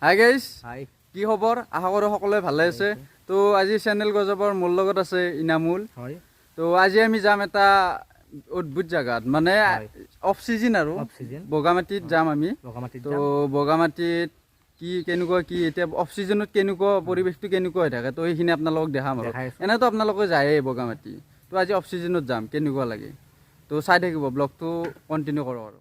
Hi guys, হাই কি খবৰ? আশা কৰোঁ সকলোৱে ভালে আছে। তো আজি চেনেল গজবৰ মোৰ লগত আছে ইনামুল। হয় তো আজি আমি যাম এটা অদ্ভুত জাগাত, মানে অফ চিজন আৰু বগামাটিত যাম আমি। তো বগামাটিত কি কেনেকুৱা কি এতিয়া অফ চিজনত কেনেকুৱা পৰিৱেশটো কেনেকুৱা হৈ থাকে, তো সেইখিনি আপোনালোকক দেখাম আৰু। এনেতো আপোনালোকে যায়েই বগামাটি, তো আজি অফ চিজনত যাম, কেনেকুৱা লাগে। তো চাই থাকিব, ব্লগটো কণ্টিনিউ কৰক আৰু।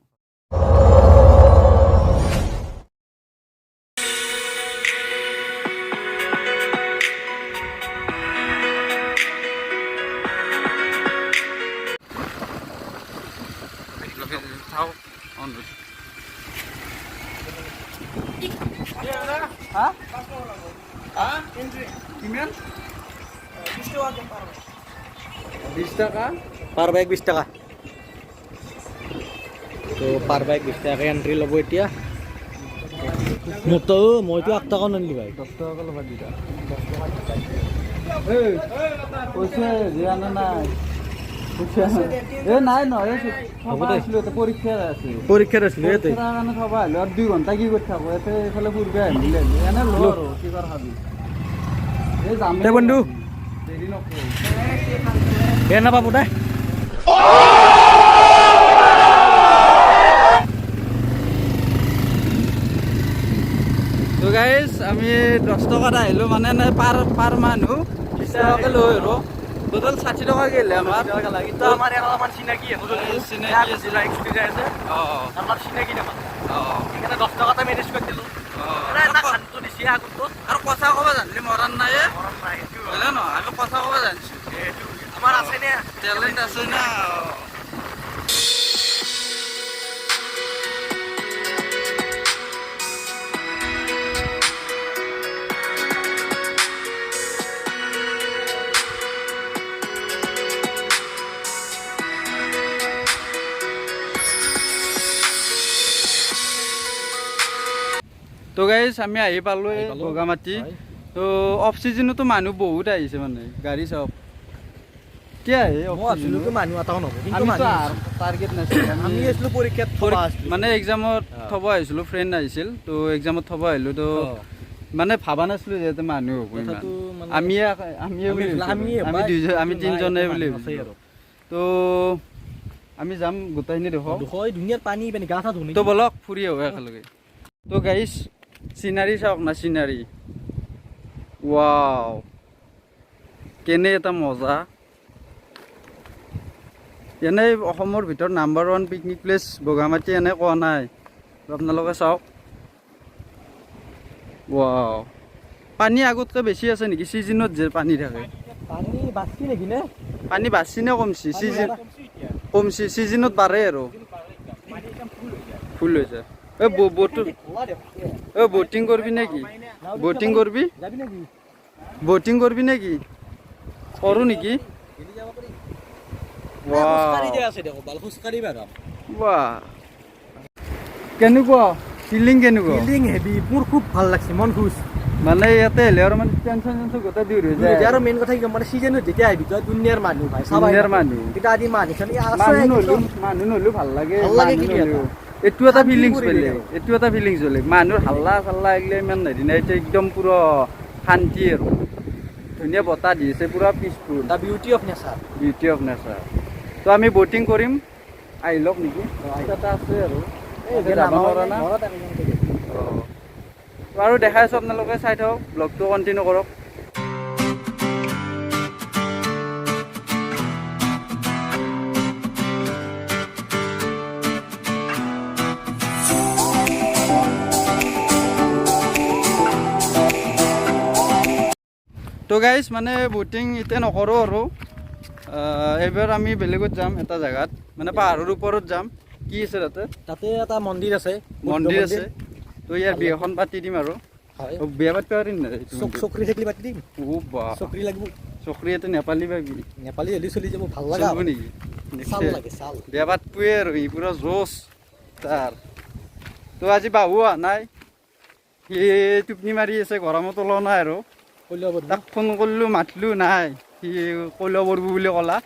পার বাইক 20 টাকা তো পার বাইক 20 টাকা এন্ট্রি লব এতিয়া মতো মইতো 8 টাকা নলি ভাই 10 টাকা লব দিটা এই পয়সা জিয়ানা নাই এ নাই নহয় পৰীক্ষা আছে এতে কাৰণে থবা হলো আৰু 2 ঘণ্টা কি কৰি থাকো এতে এফালে ফুৰবে আহিলে এনে ল আৰু কি কৰ খাবি এই যাম দে বন্ধু দেৰি নকৰো এ না বাবু দে তো গাইস আমি 10 টাকাত আহিলো, মানে পার মানুহ 20 টাকা লৈ আৰু টোটাল 60 টাকা গেলে আমাৰ কিন্তু আমার এখন চিনাকি চিনাকি জিলা এক্সপিরিয়েন্স আছে আমার চিনাকি না এখানে 10 টাকাটা ম্যানেজ করে দিল না খানটো দিছি আগতো আৰু কথা ক'ব জানলি মৰান নাই হলে ন আমি কথা ক'ব জানছো আমার আছে না ট্যালেন্ট আছে না। তো গাইজ আমি আহি পালো বগামাটি। তো অফ চিজনতো মানুহ বহুত আহিছে, মানে গাড়ী চব কি আহে মানুহ এটাও নহব টাৰ্গেট নাছিল আমি আছিলো পৰীক্ষাত মানে এক্সামত থব আহিছিলো, ফ্ৰেণ্ড আহিছিল। তো এক্সামত থব আহিলো, তো মানে ভাবা নাছিলো যে মানুহ হ'ব ইমান। আমি তিনিজনে বুলি তো আমি যাম গোটেইখিনি দেখো ধুনীয়াৰ পানী পানী গা চা ধুনি তো বলক ফুৰি আহো একেলগে। তো গাইছ চিনাৰী চাওক না, চিনাৰী ৱাও কেনে এটা মজা। এনেই অসমৰ ভিতৰত নাম্বাৰ 1 পিকনিক প্লেচ বগামাটি এনে কোৱা নাই, আপোনালোকে চাওক ৱাও। পানী আগতকৈ বেছি আছে নেকি চিজনত যে পানী থাকে? পানী বাছি নেকি নে পানী বাছি নে কমছি? কমছি চিজনত বাঢ়ে আৰু ফুল হৈছে। বটিং কৰবি নাকি? বটিং কৰবি? বটিং কৰবি নাকি? কৰো নাকি? কেনেকুৱা ফিলিং? কেনেকুৱা ফিলিং হেভি, মোৰ খুব ভাল লাগছে, মন খুশ। মানে ইয়াতে হলে আৰু মানে টেনচন গোটেই দূৰ হৈ যায়। আৰু মেইন কথা কি মানে সিজনত যেতিয়া আহিবি তই দুনিয়াৰ মানুহ ভাই, দুনিয়াৰ মানুহ কিন্তু আজি মানুহ নহলেও ভাল লাগে। এইটো এটা ফিলিংছ বেলেগ, এইটো এটা ফিলিংছ বেলেগ। মানুহৰ হাল্লা চাল্লা এইগিলা ইমান হেৰি নাই, এতিয়া একদম পুৰা শান্তি আৰু ধুনীয়া বতাহ দি আছে, পুৰা peaceful. The beauty of nature, beauty of nature. তো আমি বটিং কৰিম, আহি লওক নেকি? এটা আছে আৰু যাব নোৱাৰা না। আৰু দেখাই আছো, আপোনালোকে চাই থাকক, ব্লগটো কণ্টিনিউ কৰক। তো গাইজ মানে বটিং এতিয়া নকৰোঁ আৰু এইবাৰ আমি বেলেগত যাম, এটা জেগাত মানে পাহাৰৰ ওপৰত যাম। কি আছে তাতে? তাতে এটা মন্দিৰ আছে, মন্দিৰ আছে। তো ইয়াৰ বিয়াখন পাতি দিম আৰু বিয়া পাতিব পাৰিম নাই? চকৰি থাকিলে পাতি দিম। চকৰি লাগিব, চকৰি ইয়াতে নেপালী পাবি, নেপালী হ'লে চলি যাব, ভাল লাগা নেকি? চাল বিয়া পাতবোৱে আৰু ই পুৰা জোচ তাৰ। তো আজি বাহু অহা নাই, সি টোপনি মাৰি আছে, গৰমত ওলোৱা নাই আৰু। তাক ফোন কৰিলো, মাতিলো নাই, সি কইলা পৰব বুলি ক'লা।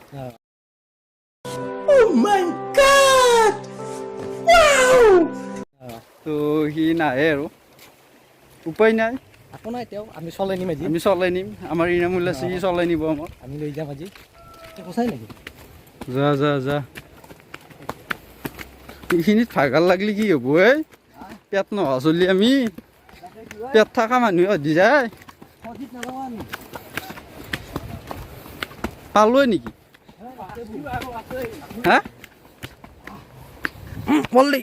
তো সি নাহে আৰু উপায় নাই একো নাই তেওঁ আমি চলাই নিম আজি আমি চলাই নিম আমাৰ ইনামুল আছে সি চলাই নিব আমাক আমি লৈ যাম আজি সঁচাই নেকি যা যা যা এইখিনিত ভাগাৰ লাগলি কি হ'ব এই পেট নোহোৱা চলি আমি পেট থকা মানুহে সুধি যায় পালোৱে নেকি হা পল্লি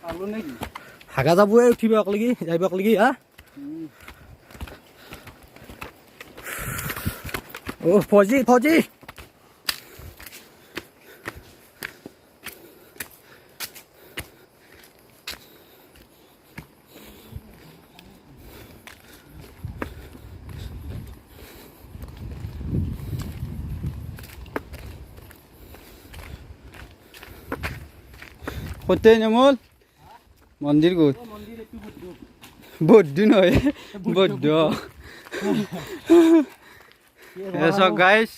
পালো নেকি হাগা যাবই উঠিব একলগি যাইব একলগি হা ও ফৌজি ফৌজি কতে নেমল মন্দিৰ ক'ত বৌদ্ধ নহয় বৌদ্ধ এসব গাইস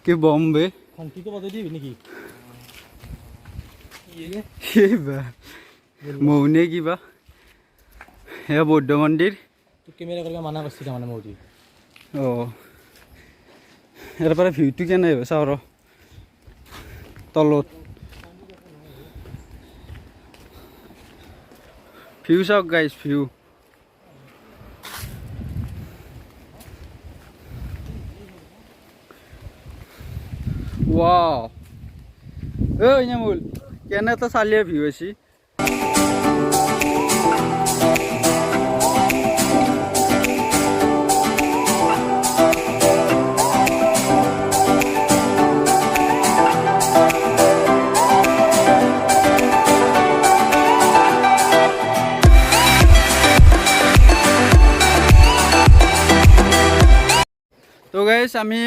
কি বম্বে ঘণ্টিটো বজাই দিবি নেকি মৌনে কিবা এয়া বৌদ্ধ মন্দিৰ তোক কেমেৰা কৰিব মানা কৰিছে তাৰমানে মৌজি অঁ ইয়াৰ পৰা ভিউটো কেনে হ'ব চাওঁ ৰ তলত ভিউ চাওক গাইজ ভিউ ৱাও ঐ নেমুল কেনে এটা চালিয়ে ভিউ আছে তো গাইজ আমি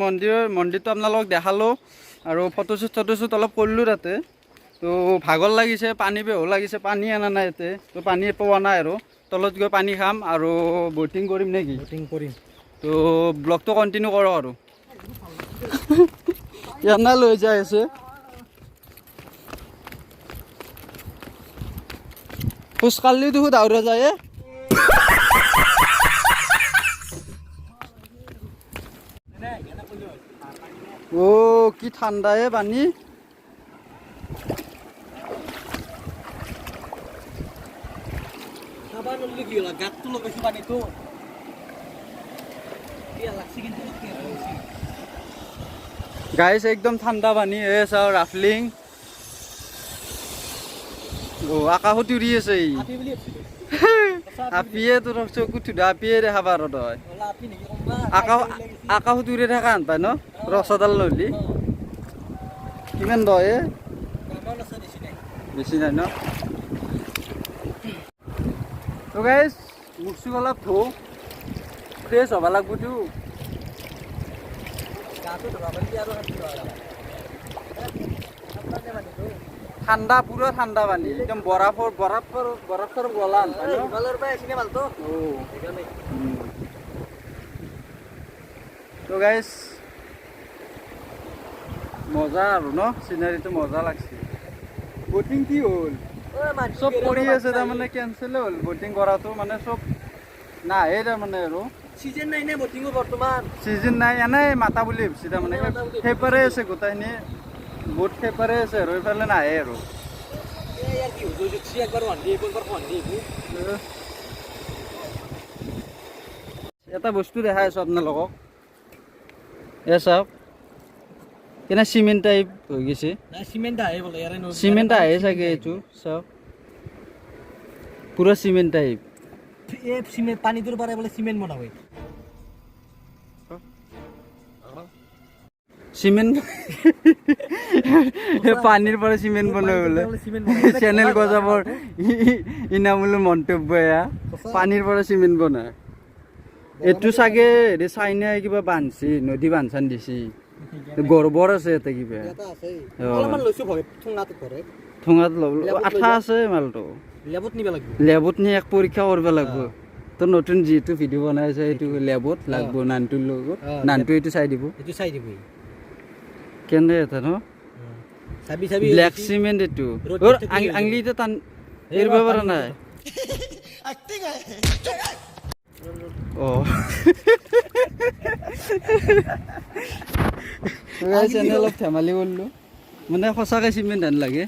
মন্দিৰটো আপোনালোকক দেখালোঁ আৰু ফটোশ্বুট অলপ কৰিলোঁ তাতে তো ভাগৰ লাগিছে পানী বেহো লাগিছে পানী অনা নাই ইয়াতে তো পানী পোৱা নাই আৰু তলত গৈ পানী খাম আৰু ব'টিং কৰিম নেকি ব'টিং কৰিম তো ব্লগটো কণ্টিনিউ কৰক আৰু ইয়ানা লৈ যাই আছে খোজকাঢ়িলেও দেখোন দাউৰা যায় ও কি ঠাণ্ডা এ পানী খাবার নলি কি হল গাতটো লগাইছো পানীটো ইয়া লাগছি কিন্তু গাইস একদম ঠাণ্ডা পানী এ চাও ৰাফলিং ও আকাশত উৰি আছে ই আপি বুলি ভাবছিলো আপিয়ে তোৰ চকুত ধুদা আপিয়ে দেখা পাৰ তই ওলা আপি নেকি কমবা আকাশত উৰি থকা আন পাই ন ৰছাডাল ললি কিমান দয় এ কামান আছে দিছি নাই বেছি নাই ন তো গাইস মুখচুক অলপ ধো ফ্ৰেছ হ'ব লাগবতো গাটো ধৰা পালি আৰু হাতি ঠাণ্ডা পুৰা ঠাণ্ডা পানী একদম বৰফৰ গলান হিমালয়ৰ পৰা আহিছে মালটো ও সেইকাৰণে তো গাইস মজা আৰু ন চিনাৰীটো মজা লাগছে ব'টিং কি হ'ল চব কৰি আছে তাৰমানে কেনচেলে হ'ল ব'টিং কৰাটো মানে চব নাহে তাৰমানে আৰু সিজন নাই নে ব'টিঙো বৰ্তমান চিজন নাই এনেই মাতা বুলি ভাবিছে তাৰমানে সেইপাৰে আছে গোটেইখিনি বহুত সেইপাৰে আছে আৰু এইফালে নাহে আৰু ইয়াৰ কি হৈ গৈছে একবাৰ হান্দি একবাৰ হান্দি এটা বস্তু দেখাই আছোঁ আপোনালোকক এ চাওক কেনে চিমেণ্ট টাইপ হৈ গৈছে নাই সিমেন্ট আহে বলে ইয়াৰে চিমেণ্ট আহে চাগে এইটো চাওক পুৰা চিমেণ্ট টাইপ এই সিমেন্ট পানীটোৰ পৰা বলে সিমেন্ট বনাব চিমেণ্ট পানীৰ পৰা চিমেণ্ট বনাই বোলে চেনেল গজাবৰ ইনামূলৰ মন্তব্য এয়া পানীৰ পৰা চিমেণ্ট বনায় এইটো চাগে চাইনাই কিবা বান্ধছি নদী বান্ধচান দিছি গৰ্বৰ আছে ইয়াতে কিবা অলপমান লৈছো ভয় ঠুঙাটো কৰে ঠোঙাত ল'ব আঠা আছে মালটো লেবত নিব লাগিব লেবত নি এক পৰীক্ষা কৰিব লাগিব তোৰ নতুন যিটো ভিডিঅ' বনাইছে সেইটো লেবত লাগব নানটোৰ লগত নানটো এইটো চাই দিব এইটো চাই দিবি কেনে এটা ন চাবি চাবি ব্লেক চিমেণ্ট এইটো ৰ'দ ওৰ থাকি গৈছে। আঙুলিটো টান এৰিব পৰা নাই অলপ ধেমালি কৰিলোঁ মানে সঁচাকৈ চিমেণ্ট হেন লাগে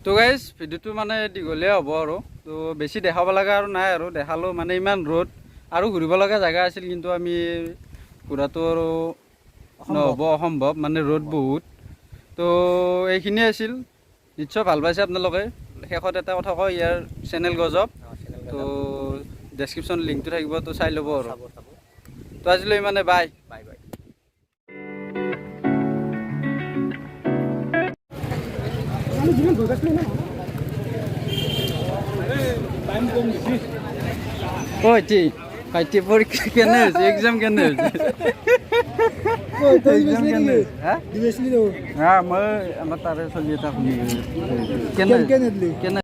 তো গাইজ ভিডিঅ'টো মানে দীঘলীয়া হ'ব আৰু তো বেছি দেখাব লগা আৰু নাই আৰু দেখালোঁ মানে ইমান ৰ'দ আৰু ঘূৰিব লগা জেগা আছিল কিন্তু আমি ঘূৰাটো আৰু নহ'ব অসম্ভৱ মানে ৰ'দ বহুত তো এইখিনিয়ে আছিল নিশ্চয় ভাল পাইছে আপোনালোকে শেষত এটা কথা কওঁ ইয়াৰ চেনেল গজব তো ডেছক্ৰিপশ্যন লিংকটো থাকিব তো চাই ল'ব আৰু তো আজিলৈ ইমানে বাই বাই বাই ভাইটি ভাইটি পৰীক্ষা কেনে হৈছে এক্সাম কেনে হৈছে মই আমাৰ তাৰে চলি এটা শুনি কেনে কেনে